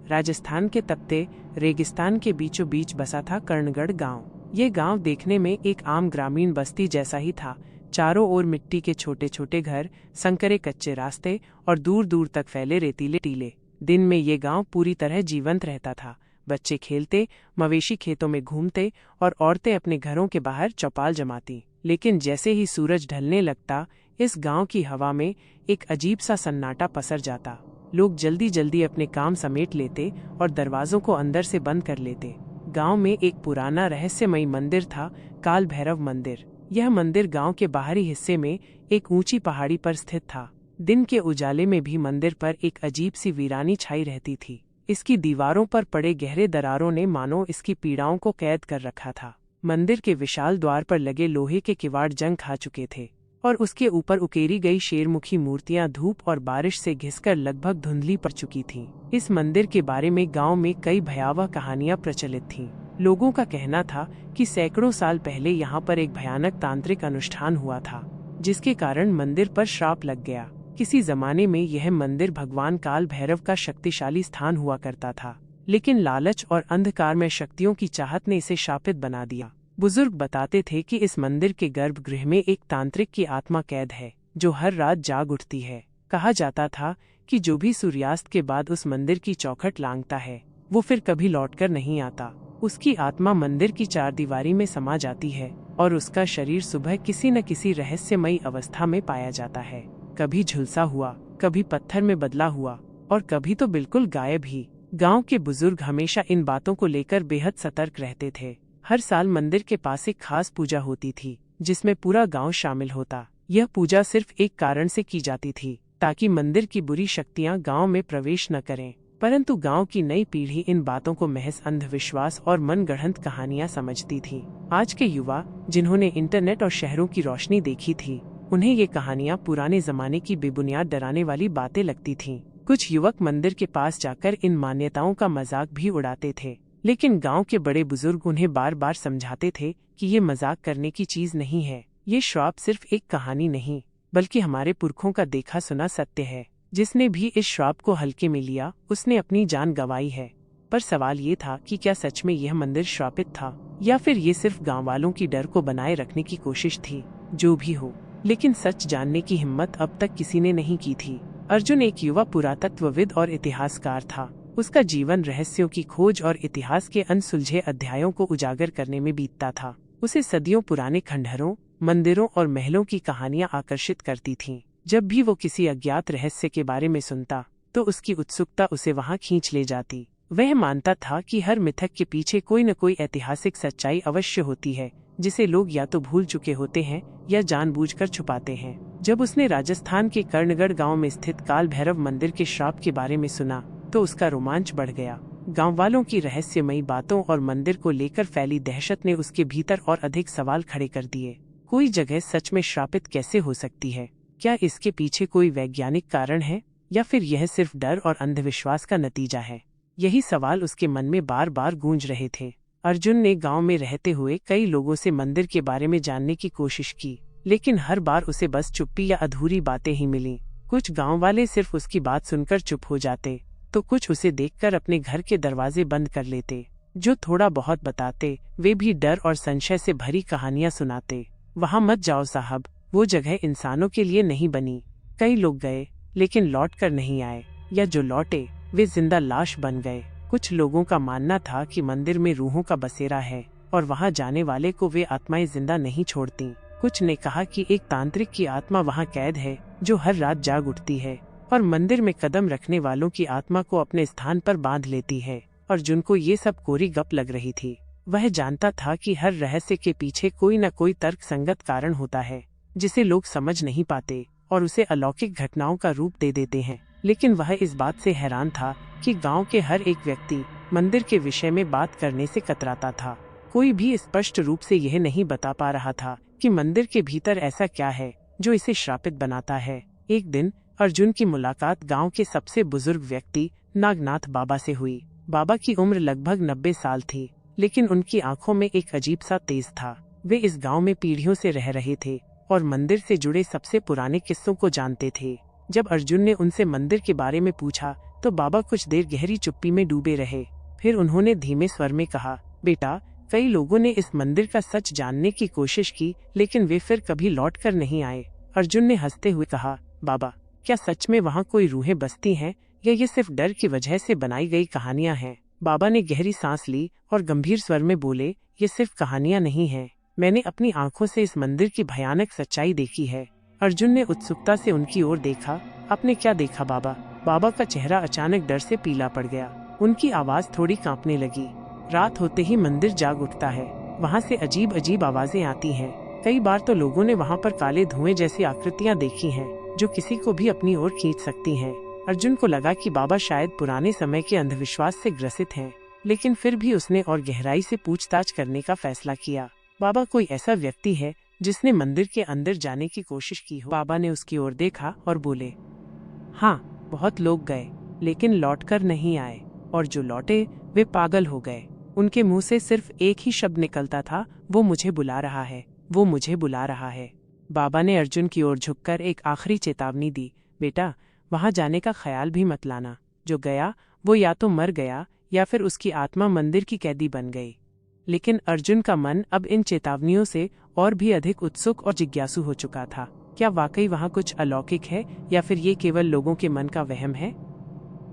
राजस्थान के तपते रेगिस्तान के बीचों बीच बसा था कर्णगढ़ गांव। ये गांव देखने में एक आम ग्रामीण बस्ती जैसा ही था। चारों ओर मिट्टी के छोटे छोटे घर, संकरे कच्चे रास्ते और दूर दूर तक फैले रेतीले टीले। दिन में ये गांव पूरी तरह जीवंत रहता था। बच्चे खेलते, मवेशी खेतों में घूमते और औरतें अपने घरों के बाहर चौपाल जमाती। लेकिन जैसे ही सूरज ढलने लगता, इस गांव की हवा में एक अजीब सा सन्नाटा पसर जाता। लोग जल्दी जल्दी अपने काम समेट लेते और दरवाजों को अंदर से बंद कर लेते। गांव में एक पुराना रहस्यमयी मंदिर था, काल भैरव मंदिर। यह मंदिर गांव के बाहरी हिस्से में एक ऊंची पहाड़ी पर स्थित था। दिन के उजाले में भी मंदिर पर एक अजीब सी वीरानी छाई रहती थी। इसकी दीवारों पर पड़े गहरे दरारों ने मानो इसकी पीड़ाओं को कैद कर रखा था। मंदिर के विशाल द्वार पर लगे लोहे के किवाड़ जंग खा चुके थे और उसके ऊपर उकेरी गई शेरमुखी मूर्तियां धूप और बारिश से घिसकर लगभग धुंधली पड़ चुकी थीं। इस मंदिर के बारे में गांव में कई भयावह कहानियां प्रचलित थीं। लोगों का कहना था कि सैकड़ों साल पहले यहाँ पर एक भयानक तांत्रिक अनुष्ठान हुआ था, जिसके कारण मंदिर पर श्राप लग गया। किसी जमाने में यह मंदिर भगवान काल भैरव का शक्तिशाली स्थान हुआ करता था, लेकिन लालच और अंधकार में शक्तियों की चाहत ने इसे शापित बना दिया। बुजुर्ग बताते थे कि इस मंदिर के गर्भगृह में एक तांत्रिक की आत्मा कैद है, जो हर रात जाग उठती है। कहा जाता था कि जो भी सूर्यास्त के बाद उस मंदिर की चौखट लांघता है, वो फिर कभी लौटकर नहीं आता। उसकी आत्मा मंदिर की चारदीवारी में समा जाती है और उसका शरीर सुबह किसी न किसी रहस्यमयी अवस्था में पाया जाता है। कभी झुलसा हुआ, कभी पत्थर में बदला हुआ और कभी तो बिल्कुल गायब ही। गांव के बुजुर्ग हमेशा इन बातों को लेकर बेहद सतर्क रहते थे। हर साल मंदिर के पास एक खास पूजा होती थी, जिसमें पूरा गांव शामिल होता। यह पूजा सिर्फ एक कारण से की जाती थी, ताकि मंदिर की बुरी शक्तियां गांव में प्रवेश न करें। परंतु गांव की नई पीढ़ी इन बातों को महज अंधविश्वास और मनगढ़ंत कहानियां समझती थी। आज के युवा, जिन्होंने इंटरनेट और शहरों की रोशनी देखी थी, उन्हें ये कहानियां पुराने जमाने की बेबुनियाद डराने वाली बातें लगती थीं। कुछ युवक मंदिर के पास जाकर इन मान्यताओं का मजाक भी उड़ाते थे, लेकिन गांव के बड़े बुजुर्ग उन्हें बार बार समझाते थे कि ये मजाक करने की चीज नहीं है। ये श्राप सिर्फ एक कहानी नहीं, बल्कि हमारे पुरखों का देखा सुना सत्य है। जिसने भी इस श्राप को हल्के में लिया, उसने अपनी जान गंवाई है। पर सवाल ये था कि क्या सच में यह मंदिर श्रापित था, या फिर ये सिर्फ गाँव वालों की डर को बनाए रखने की कोशिश थी। जो भी हो, लेकिन सच जानने की हिम्मत अब तक किसी ने नहीं की थी। अर्जुन एक युवा पुरातत्वविद और इतिहासकार था। उसका जीवन रहस्यों की खोज और इतिहास के अनसुलझे अध्यायों को उजागर करने में बीतता था। उसे सदियों पुराने खंडहरों, मंदिरों और महलों की कहानियां आकर्षित करती थीं। जब भी वो किसी अज्ञात रहस्य के बारे में सुनता, तो उसकी उत्सुकता उसे वहां खींच ले जाती। वह मानता था कि हर मिथक के पीछे कोई न कोई ऐतिहासिक सच्चाई अवश्य होती है, जिसे लोग या तो भूल चुके होते हैं या जानबूझकर छुपाते हैं। जब उसने राजस्थान के कर्णगढ़ गांव में स्थित काल भैरव मंदिर के श्राप के बारे में सुना, तो उसका रोमांच बढ़ गया। गांव वालों की रहस्यमयी बातों और मंदिर को लेकर फैली दहशत ने उसके भीतर और अधिक सवाल खड़े कर दिए। कोई जगह सच में श्रापित कैसे हो सकती है? क्या इसके पीछे कोई वैज्ञानिक कारण है, या फिर यह सिर्फ डर और अंधविश्वास का नतीजा है? यही सवाल उसके मन में बार बार गूंज रहे थे। अर्जुन ने गांव में रहते हुए कई लोगों से मंदिर के बारे में जानने की कोशिश की, लेकिन हर बार उसे बस चुप्पी या अधूरी बातें ही मिली। कुछ गांव वाले सिर्फ उसकी बात सुनकर चुप हो जाते, तो कुछ उसे देखकर अपने घर के दरवाजे बंद कर लेते। जो थोड़ा बहुत बताते, वे भी डर और संशय से भरी कहानियां सुनाते। वहां मत जाओ साहब, वो जगह इंसानों के लिए नहीं बनी। कई लोग गए, लेकिन लौट कर नहीं आए, या जो लौटे वे जिंदा लाश बन गए। कुछ लोगों का मानना था कि मंदिर में रूहों का बसेरा है और वहां जाने वाले को वे आत्माएं जिंदा नहीं छोड़ती। कुछ ने कहा कि एक तांत्रिक की आत्मा वहां कैद है, जो हर रात जाग उठती है और मंदिर में कदम रखने वालों की आत्मा को अपने स्थान पर बांध लेती है। और जिनको ये सब कोरी गप लग रही थी, वह जानता था कि हर रहस्य के पीछे कोई न कोई तर्कसंगत कारण होता है, जिसे लोग समझ नहीं पाते और उसे अलौकिक घटनाओं का रूप दे देते हैं। लेकिन वह इस बात से हैरान था कि गांव के हर एक व्यक्ति मंदिर के विषय में बात करने से कतराता था। कोई भी स्पष्ट रूप से यह नहीं बता पा रहा था कि मंदिर के भीतर ऐसा क्या है जो इसे श्रापित बनाता है। एक दिन अर्जुन की मुलाकात गांव के सबसे बुजुर्ग व्यक्ति नागनाथ बाबा से हुई। बाबा की उम्र लगभग 90 साल थी, लेकिन उनकी आंखों में एक अजीब सा तेज था। वे इस गांव में पीढ़ियों से रह रहे थे और मंदिर से जुड़े सबसे पुराने किस्सों को जानते थे। जब अर्जुन ने उनसे मंदिर के बारे में पूछा, तो बाबा कुछ देर गहरी चुप्पी में डूबे रहे। फिर उन्होंने धीमे स्वर में कहा, बेटा, कई लोगों ने इस मंदिर का सच जानने की कोशिश की, लेकिन वे फिर कभी लौट कर नहीं आए। अर्जुन ने हंसते हुए कहा, बाबा, क्या सच में वहाँ कोई रूहें बसती हैं या ये सिर्फ डर की वजह से बनाई गई कहानियां हैं? बाबा ने गहरी सांस ली और गंभीर स्वर में बोले, ये सिर्फ कहानियां नहीं हैं। मैंने अपनी आंखों से इस मंदिर की भयानक सच्चाई देखी है। अर्जुन ने उत्सुकता से उनकी ओर देखा। आपने क्या देखा बाबा? बाबा का चेहरा अचानक डर से पीला पड़ गया। उनकी आवाज थोड़ी कांपने लगी। रात होते ही मंदिर जाग उठता है। वहाँ से अजीब अजीब आवाजें आती हैं। कई बार तो लोगों ने वहाँ पर काले धुएं जैसी आकृतियाँ देखी हैं, जो किसी को भी अपनी ओर खींच सकती हैं। अर्जुन को लगा कि बाबा शायद पुराने समय के अंधविश्वास से ग्रसित हैं, लेकिन फिर भी उसने और गहराई से पूछताछ करने का फैसला किया। बाबा, कोई ऐसा व्यक्ति है जिसने मंदिर के अंदर जाने की कोशिश की हो? बाबा ने उसकी ओर देखा और बोले, हाँ, बहुत लोग गए, लेकिन लौटकर नहीं आए, और जो लौटे वे पागल हो गए। उनके मुंह से सिर्फ एक ही शब्द निकलता था, वो मुझे बुला रहा है, वो मुझे बुला रहा है। बाबा ने अर्जुन की ओर झुककर एक आखिरी चेतावनी दी, बेटा, वहां जाने का ख्याल भी मत लाना। जो गया वो या तो मर गया या फिर उसकी आत्मा मंदिर की कैदी बन गई। लेकिन अर्जुन का मन अब इन चेतावनियों से और भी अधिक उत्सुक और जिज्ञासु हो चुका था। क्या वाकई वहां कुछ अलौकिक है या फिर ये केवल लोगों के मन का वहम है?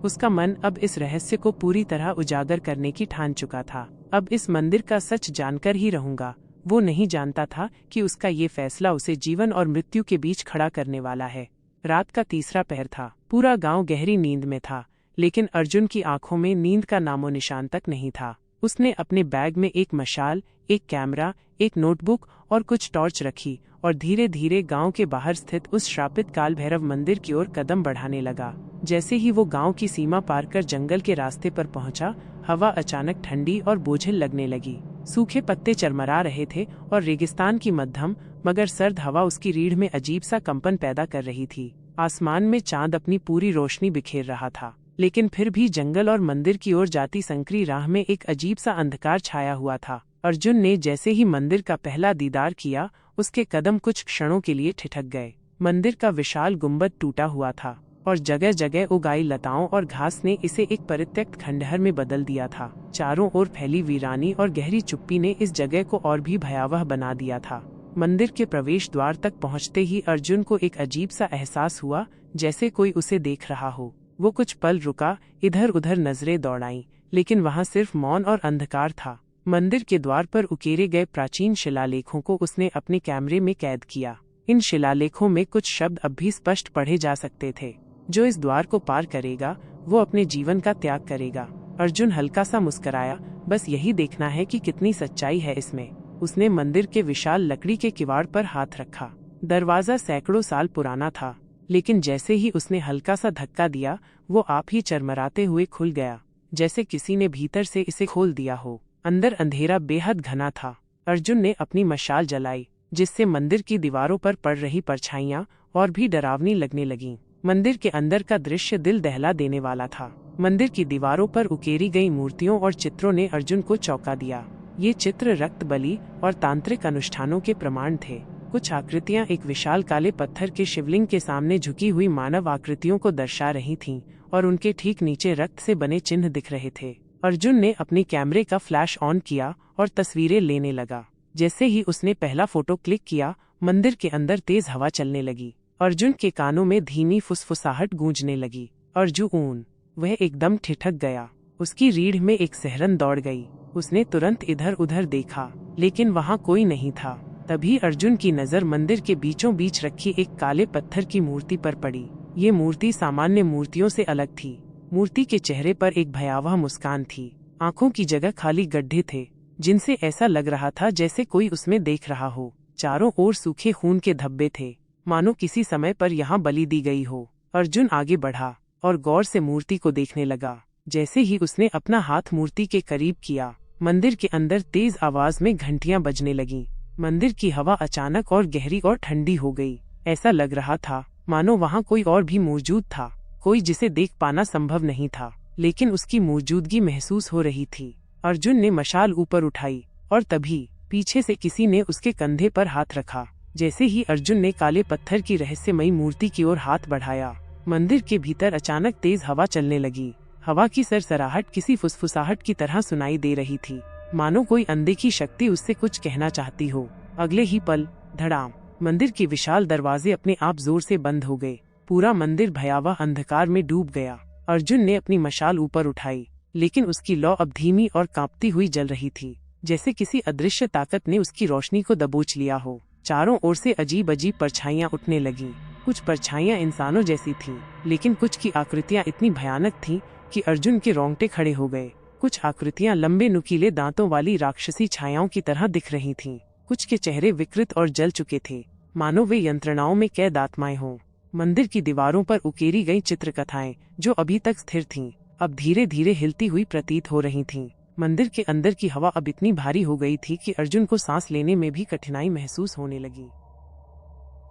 उसका मन अब इस रहस्य को पूरी तरह उजागर करने की ठान चुका था। अब इस मंदिर का सच जानकर ही रहूंगा। वो नहीं जानता था कि उसका ये फैसला उसे जीवन और मृत्यु के बीच खड़ा करने वाला है। रात का तीसरा पहर था। पूरा गांव गहरी नींद में था, लेकिन अर्जुन की आंखों में नींद का नामो निशान तक नहीं था। उसने अपने बैग में एक मशाल, एक कैमरा, एक नोटबुक और कुछ टॉर्च रखी और धीरे धीरे गांव के बाहर स्थित उस श्रापित काल भैरव मंदिर की ओर कदम बढ़ाने लगा। जैसे ही वो गांव की सीमा पार कर जंगल के रास्ते पर पहुंचा, हवा अचानक ठंडी और बोझिल लगने लगी। सूखे पत्ते चरमरा रहे थे और रेगिस्तान की मध्यम मगर सर्द हवा उसकी रीढ़ में अजीब सा कंपन पैदा कर रही थी। आसमान में चांद अपनी पूरी रोशनी बिखेर रहा था, लेकिन फिर भी जंगल और मंदिर की ओर जाती संकरी राह में एक अजीब सा अंधकार छाया हुआ था। अर्जुन ने जैसे ही मंदिर का पहला दीदार किया, उसके कदम कुछ क्षणों के लिए ठिठक गए। मंदिर का विशाल गुंबद टूटा हुआ था और जगह जगह उगाई लताओं और घास ने इसे एक परित्यक्त खंडहर में बदल दिया था। चारों ओर फैली वीरानी और गहरी चुप्पी ने इस जगह को और भी भयावह बना दिया था। मंदिर के प्रवेश द्वार तक पहुंचते ही अर्जुन को एक अजीब सा एहसास हुआ, जैसे कोई उसे देख रहा हो। वो कुछ पल रुका, इधर उधर नजरें दौड़ाईं, लेकिन वहां सिर्फ मौन और अंधकार था। मंदिर के द्वार पर उकेरे गए प्राचीन शिलालेखों को उसने अपने कैमरे में कैद किया। इन शिलालेखों में कुछ शब्द अब भी स्पष्ट पढ़े जा सकते थे, जो इस द्वार को पार करेगा वो अपने जीवन का त्याग करेगा। अर्जुन हल्का सा मुस्कुराया, बस यही देखना है कि कितनी सच्चाई है इसमें। उसने मंदिर के विशाल लकड़ी के किवाड़ पर हाथ रखा। दरवाजा सैकड़ों साल पुराना था, लेकिन जैसे ही उसने हल्का सा धक्का दिया, वो आप ही चरमराते हुए खुल गया, जैसे किसी ने भीतर से इसे खोल दिया हो। अंदर अंधेरा बेहद घना था। अर्जुन ने अपनी मशाल जलाई, जिससे मंदिर की दीवारों पर पड़ रही परछाइयां और भी डरावनी लगने लगीं। मंदिर के अंदर का दृश्य दिल दहला देने वाला था। मंदिर की दीवारों पर उकेरी गई मूर्तियों और चित्रों ने अर्जुन को चौंका दिया। ये चित्र रक्त बलि और तांत्रिक अनुष्ठानों के प्रमाण थे। कुछ आकृतियां एक विशाल काले पत्थर के शिवलिंग के सामने झुकी हुई मानव आकृतियों को दर्शा रही थीं, और उनके ठीक नीचे रक्त से बने चिन्ह दिख रहे थे। अर्जुन ने अपने कैमरे का फ्लैश ऑन किया और तस्वीरें लेने लगा। जैसे ही उसने पहला फोटो क्लिक किया, मंदिर के अंदर तेज हवा चलने लगी। अर्जुन के कानों में धीमी फुसफुसाहट गूंजने लगी। अर्जुन, वह एकदम ठिठक गया। उसकी रीढ़ में एक सिहरन दौड़ गई। उसने तुरंत इधर उधर देखा, लेकिन वहां कोई नहीं था। तभी अर्जुन की नजर मंदिर के बीचों बीच रखी एक काले पत्थर की मूर्ति पर पड़ी। ये मूर्ति सामान्य मूर्तियों से अलग थी। मूर्ति के चेहरे पर एक भयावह मुस्कान थी। आंखों की जगह खाली गड्ढे थे, जिनसे ऐसा लग रहा था जैसे कोई उसमें देख रहा हो। चारों ओर सूखे खून के धब्बे थे, मानो किसी समय पर यहाँ बलि दी गई हो। अर्जुन आगे बढ़ा और गौर से मूर्ति को देखने लगा। जैसे ही उसने अपना हाथ मूर्ति के करीब किया, मंदिर के अंदर तेज आवाज में घंटियां बजने लगीं। मंदिर की हवा अचानक और गहरी और ठंडी हो गई। ऐसा लग रहा था मानो वहाँ कोई और भी मौजूद था, कोई जिसे देख पाना संभव नहीं था, लेकिन उसकी मौजूदगी महसूस हो रही थी। अर्जुन ने मशाल ऊपर उठाई और तभी पीछे से किसी ने उसके कंधे पर हाथ रखा। जैसे ही अर्जुन ने काले पत्थर की रहस्यमयी मूर्ति की ओर हाथ बढ़ाया, मंदिर के भीतर अचानक तेज हवा चलने लगी। हवा की सरसराहट किसी फुसफुसाहट की तरह सुनाई दे रही थी, मानो कोई अनदेखी शक्ति उससे कुछ कहना चाहती हो। अगले ही पल धड़ाम, मंदिर के विशाल दरवाजे अपने आप जोर से बंद हो गए। पूरा मंदिर भयावह अंधकार में डूब गया। अर्जुन ने अपनी मशाल ऊपर उठाई, लेकिन उसकी लौ अब धीमी और कांपती हुई जल रही थी, जैसे किसी अदृश्य ताकत ने उसकी रोशनी को दबोच लिया हो। चारों ओर से अजीब अजीब परछाइयां उठने लगीं। कुछ परछाइयां इंसानों जैसी थीं, लेकिन कुछ की आकृतियां इतनी भयानक थीं कि अर्जुन के रोंगटे खड़े हो गए। कुछ आकृतियां लंबे नुकीले दांतों वाली राक्षसी छायाओं की तरह दिख रही थीं। कुछ के चेहरे विकृत और जल चुके थे, मानो वे यंत्रणाओं में कैद आत्माएं हों। मंदिर की दीवारों पर उकेरी गई चित्रकथाएं, जो अभी तक स्थिर थीं, अब धीरे धीरे हिलती हुई प्रतीत हो रही थीं। मंदिर के अंदर की हवा अब इतनी भारी हो गई थी कि अर्जुन को सांस लेने में भी कठिनाई महसूस होने लगी।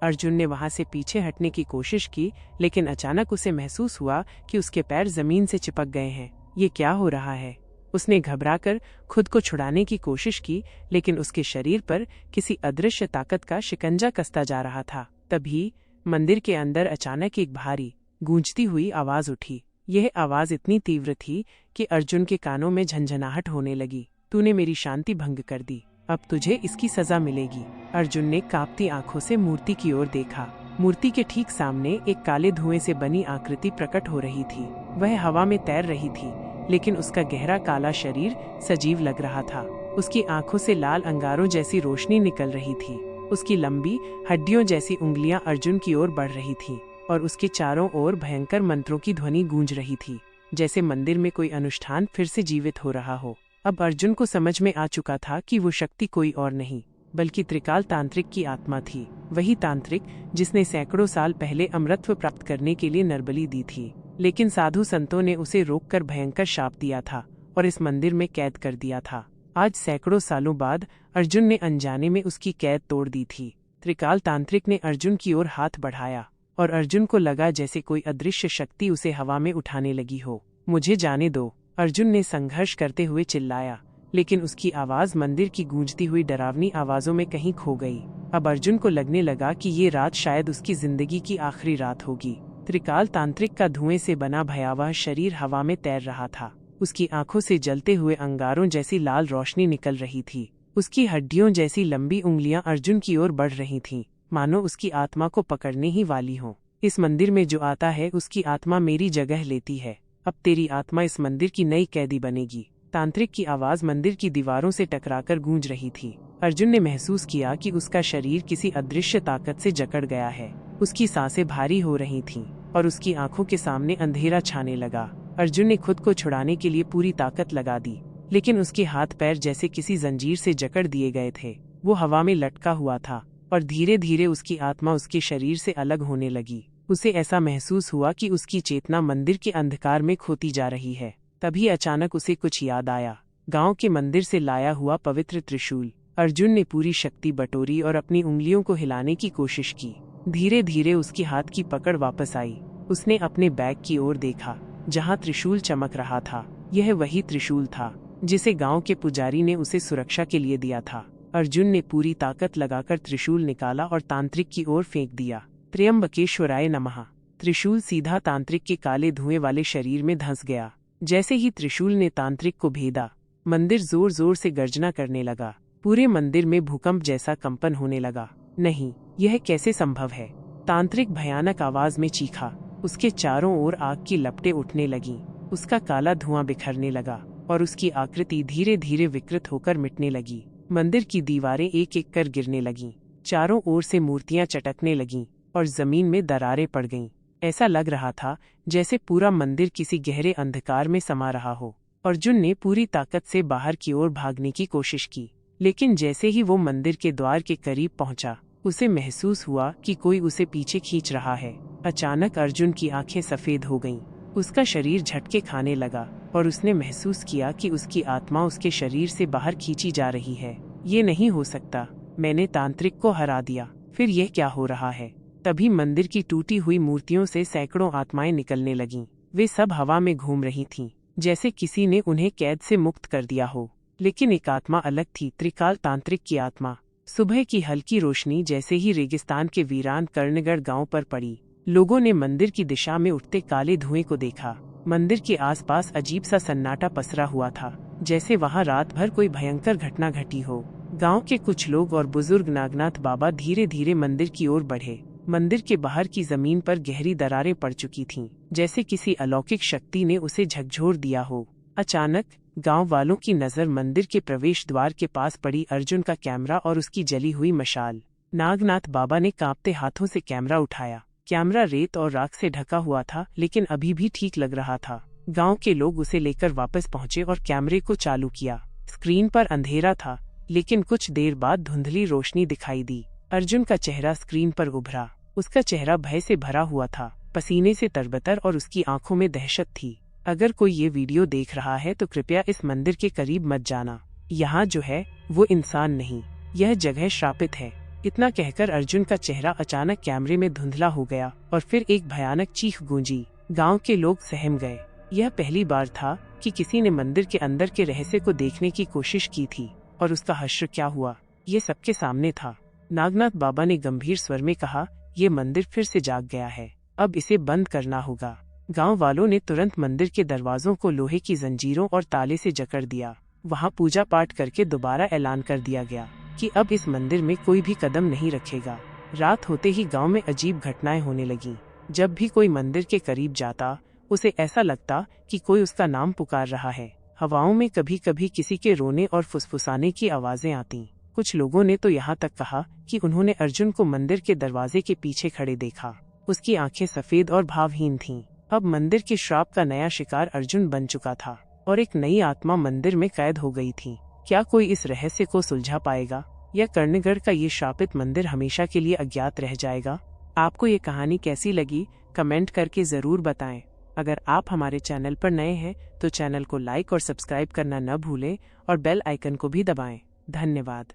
अर्जुन ने वहां से पीछे हटने की कोशिश की, लेकिन अचानक उसे महसूस हुआ कि उसके पैर जमीन से चिपक गए हैं। ये क्या हो रहा है? उसने घबराकर खुद को छुड़ाने की कोशिश की, लेकिन उसके शरीर पर किसी अदृश्य ताकत का शिकंजा कसता जा रहा था। तभी मंदिर के अंदर अचानक एक भारी गूंजती हुई आवाज उठी। यह आवाज इतनी तीव्र थी कि अर्जुन के कानों में झंझनाहट होने लगी। तूने मेरी शांति भंग कर दी, अब तुझे इसकी सजा मिलेगी। अर्जुन ने कांपती आंखों से मूर्ति की ओर देखा। मूर्ति के ठीक सामने एक काले धुएं से बनी आकृति प्रकट हो रही थी। वह हवा में तैर रही थी, लेकिन उसका गहरा काला शरीर सजीव लग रहा था। उसकी आंखों से लाल अंगारों जैसी रोशनी निकल रही थी। उसकी लंबी हड्डियों जैसी उंगलियां अर्जुन की ओर बढ़ रही थीं, और उसके चारों ओर भयंकर मंत्रों की ध्वनि गूंज रही थी, जैसे मंदिर में कोई अनुष्ठान फिर से जीवित हो रहा हो। अब अर्जुन को समझ में आ चुका था कि वो शक्ति कोई और नहीं, बल्कि त्रिकाल तांत्रिक की आत्मा थी। वही तांत्रिक जिसने सैकड़ों साल पहले अमरत्व प्राप्त करने के लिए नरबली दी थी, लेकिन साधु संतों ने उसे रोककर भयंकर शाप दिया था और इस मंदिर में कैद कर दिया था। आज सैकड़ों सालों बाद अर्जुन ने अनजाने में उसकी कैद तोड़ दी थी। त्रिकाल तांत्रिक ने अर्जुन की ओर हाथ बढ़ाया, और अर्जुन को लगा जैसे कोई अदृश्य शक्ति उसे हवा में उठाने लगी हो। मुझे जाने दो, अर्जुन ने संघर्ष करते हुए चिल्लाया, लेकिन उसकी आवाज मंदिर की गूंजती हुई डरावनी आवाजों में कहीं खो गई। अब अर्जुन को लगने लगा कि ये रात शायद उसकी जिंदगी की आखिरी रात होगी। त्रिकाल तांत्रिक का धुएं से बना भयावह शरीर हवा में तैर रहा था। उसकी आंखों से जलते हुए अंगारों जैसी लाल रोशनी निकल रही थी। उसकी हड्डियों जैसी लंबी उंगलियां अर्जुन की ओर बढ़ रही थीं, मानो उसकी आत्मा को पकड़ने ही वाली हो। इस मंदिर में जो आता है उसकी आत्मा मेरी जगह लेती है। अब तेरी आत्मा इस मंदिर की नई कैदी बनेगी। तांत्रिक की आवाज मंदिर की दीवारों से टकराकर गूंज रही थी। अर्जुन ने महसूस किया कि उसका शरीर किसी अदृश्य ताकत से जकड़ गया है। उसकी सांसें भारी हो रही थीं, और उसकी आंखों के सामने अंधेरा छाने लगा। अर्जुन ने खुद को छुड़ाने के लिए पूरी ताकत लगा दी, लेकिन उसके हाथ पैर जैसे किसी जंजीर से जकड़ दिए गए थे। वो हवा में लटका हुआ था, और धीरे धीरे उसकी आत्मा उसके शरीर से अलग होने लगी। उसे ऐसा महसूस हुआ कि उसकी चेतना मंदिर के अंधकार में खोती जा रही है। तभी अचानक उसे कुछ याद आया। गांव के मंदिर से लाया हुआ पवित्र त्रिशूल। अर्जुन ने पूरी शक्ति बटोरी और अपनी उंगलियों को हिलाने की कोशिश की। धीरे धीरे उसकी हाथ की पकड़ वापस आई। उसने अपने बैग की ओर देखा, जहां त्रिशूल चमक रहा था। यह वही त्रिशूल था जिसे गांव के पुजारी ने उसे सुरक्षा के लिए दिया था। अर्जुन ने पूरी ताकत लगाकर त्रिशूल निकाला और तांत्रिक की ओर फेंक दिया। त्र्यंबकेश्वराय नमः। त्रिशूल सीधा तांत्रिक के काले धुएं वाले शरीर में धंस गया। जैसे ही त्रिशूल ने तांत्रिक को भेदा, मंदिर जोर जोर से गर्जना करने लगा। पूरे मंदिर में भूकंप जैसा कंपन होने लगा। नहीं, यह कैसे संभव है? तांत्रिक भयानक आवाज में चीखा। उसके चारों ओर आग की लपटें उठने लगीं। उसका काला धुआं बिखरने लगा, और उसकी आकृति धीरे धीरे विकृत होकर मिटने लगी। मंदिर की दीवारें एक एक कर गिरने लगीं। चारों ओर से मूर्तियां चटकने लगीं, और जमीन में दरारें पड़ गईं। ऐसा लग रहा था जैसे पूरा मंदिर किसी गहरे अंधकार में समा रहा हो। अर्जुन ने पूरी ताकत से बाहर की ओर भागने की कोशिश की, लेकिन जैसे ही वो मंदिर के द्वार के करीब पहुंचा, उसे महसूस हुआ कि कोई उसे पीछे खींच रहा है। अचानक अर्जुन की आंखें सफेद हो गईं। उसका शरीर झटके खाने लगा, और उसने महसूस किया कि उसकी आत्मा उसके शरीर से बाहर खींची जा रही है। ये नहीं हो सकता, मैंने तांत्रिक को हरा दिया। फिर यह क्या हो रहा है? तभी मंदिर की टूटी हुई मूर्तियों से सैकड़ों आत्माएं निकलने लगीं। वे सब हवा में घूम रही थीं, जैसे किसी ने उन्हें कैद से मुक्त कर दिया हो। लेकिन एक आत्मा अलग थी, त्रिकाल तांत्रिक की आत्मा। सुबह की हल्की रोशनी जैसे ही रेगिस्तान के वीरान कर्णगढ़ गांव पर पड़ी, लोगों ने मंदिर की दिशा में उठते काले धुएं को देखा। मंदिर के आसपास अजीब सा सन्नाटा पसरा हुआ था, जैसे वहां रात भर कोई भयंकर घटना घटी हो। गांव के कुछ लोग और बुजुर्ग नागनाथ बाबा धीरे धीरे मंदिर की ओर बढ़े। मंदिर के बाहर की जमीन पर गहरी दरारें पड़ चुकी थीं, जैसे किसी अलौकिक शक्ति ने उसे झकझोर दिया हो। अचानक गांव वालों की नजर मंदिर के प्रवेश द्वार के पास पड़ी अर्जुन का कैमरा और उसकी जली हुई मशाल। नागनाथ बाबा ने कांपते हाथों से कैमरा उठाया। कैमरा रेत और राख से ढका हुआ था, लेकिन अभी भी ठीक लग रहा था। गांव के लोग उसे लेकर वापस पहुंचे और कैमरे को चालू किया। स्क्रीन पर अंधेरा था, लेकिन कुछ देर बाद धुंधली रोशनी दिखाई दी। अर्जुन का चेहरा स्क्रीन पर उभरा। उसका चेहरा भय से भरा हुआ था, पसीने से तरबतर, और उसकी आंखों में दहशत थी। अगर कोई ये वीडियो देख रहा है तो कृपया इस मंदिर के करीब मत जाना। यहाँ जो है वो इंसान नहीं, यह जगह श्रापित है। इतना कहकर अर्जुन का चेहरा अचानक कैमरे में धुंधला हो गया और फिर एक भयानक चीख गूंजी। गांव के लोग सहम गए। यह पहली बार था कि किसी ने मंदिर के अंदर के रहस्य को देखने की कोशिश की थी, और उसका हश्र क्या हुआ ये सबके सामने था। नागनाथ बाबा ने गंभीर स्वर में कहा, ये मंदिर फिर से जाग गया है, अब इसे बंद करना होगा। गांव वालों ने तुरंत मंदिर के दरवाजों को लोहे की जंजीरों और ताले से जकड़ दिया। वहां पूजा पाठ करके दोबारा ऐलान कर दिया गया कि अब इस मंदिर में कोई भी कदम नहीं रखेगा। रात होते ही गांव में अजीब घटनाएं होने लगीं। जब भी कोई मंदिर के करीब जाता, उसे ऐसा लगता कि कोई उसका नाम पुकार रहा है। हवाओं में कभी कभी किसी के रोने और फुसफुसाने की आवाजें आतीं। कुछ लोगों ने तो यहाँ तक कहा कि उन्होंने अर्जुन को मंदिर के दरवाजे के पीछे खड़े देखा। उसकी आंखें सफेद और भावहीन थीं। अब मंदिर के श्राप का नया शिकार अर्जुन बन चुका था, और एक नई आत्मा मंदिर में कैद हो गई थी। क्या कोई इस रहस्य को सुलझा पाएगा, या कर्णगढ़ का ये श्रापित मंदिर हमेशा के लिए अज्ञात रह जाएगा? आपको ये कहानी कैसी लगी, कमेंट करके जरूर बताएं। अगर आप हमारे चैनल पर नए हैं तो चैनल को लाइक और सब्सक्राइब करना न भूलें, और बेल आइकन को भी दबाएं। धन्यवाद।